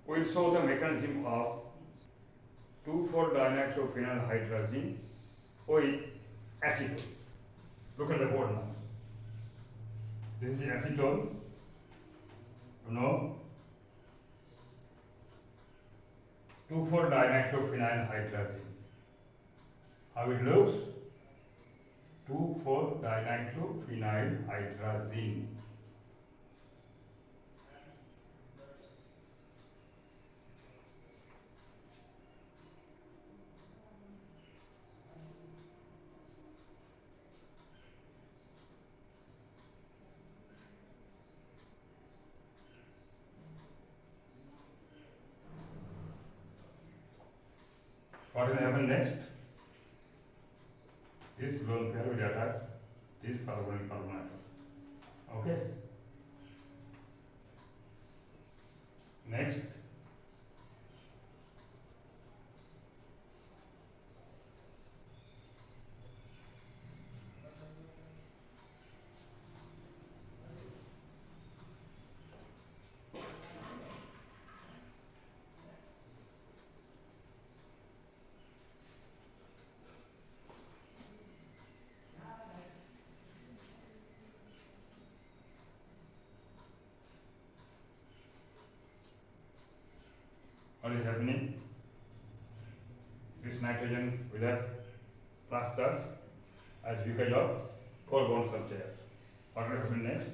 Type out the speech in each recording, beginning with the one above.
We will show the mechanism of 2,4-dinitrophenylhydrazine with acetone. Look at the board now. This is acetone. You know, 2,4-dinitrophenylhydrazine. How it looks? 2,4-dinitrophenylhydrazine. What will happen next? This lone pair will attack this carbonyl carbon atom. Okay. Next, what is happening? This nitrogen will have plus charge as because of 4 bonds of chair. What will happen next?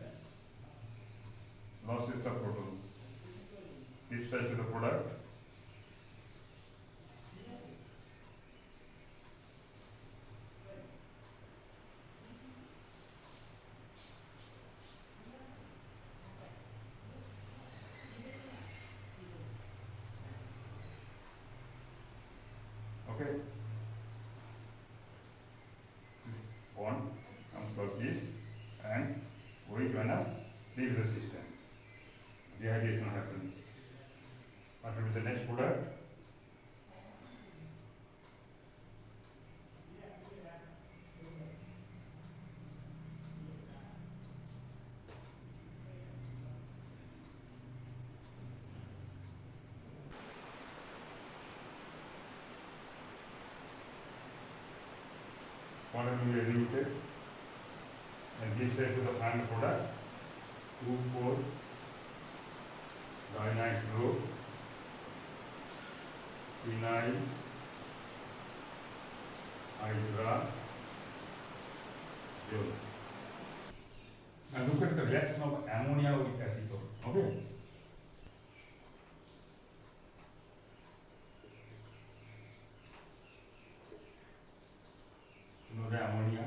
Losses the proton. This side to the product. Okay. This bond comes like this and we minus leave the system. Dehydration happens. What will be the next product? One will be eliminated and this is the final product 2,4-dinitrophenylhydrazine. Now look at the reaction of ammonia with acetone. Okay. The ammonia,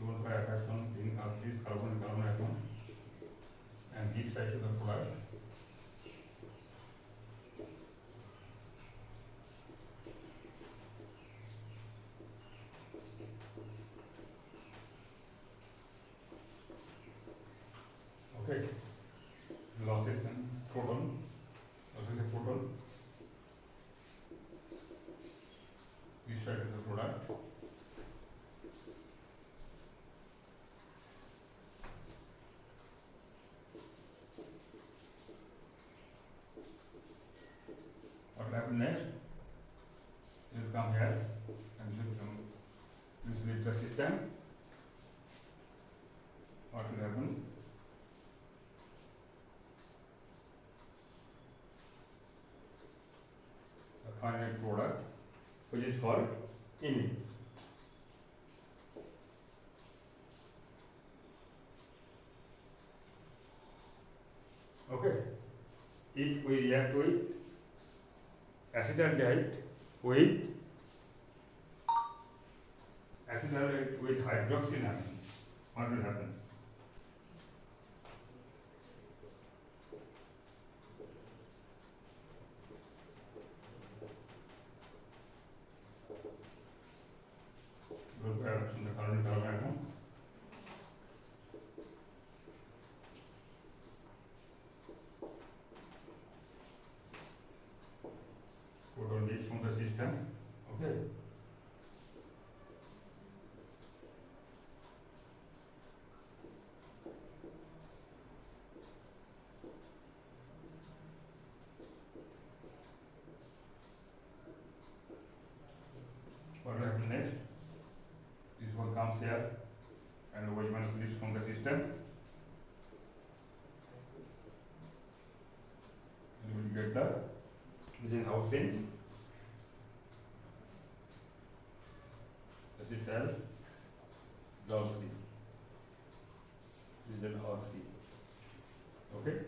lower by attraction in this carbon atom and gives rise to the product. Okay, losses and proton, losses and proton. This side is the product. What will happen next? This will come here and this will leave the system. What will happen? The final product, which is called imine. Okay. If we react with acetaldehyde with hydroxylamine, what will happen? Look at the carbon atom. Proton leaves from the system. Okay. comes here and OH minus leaves from the system. You will get this is housing. This is L, log C. This is then RC. Okay.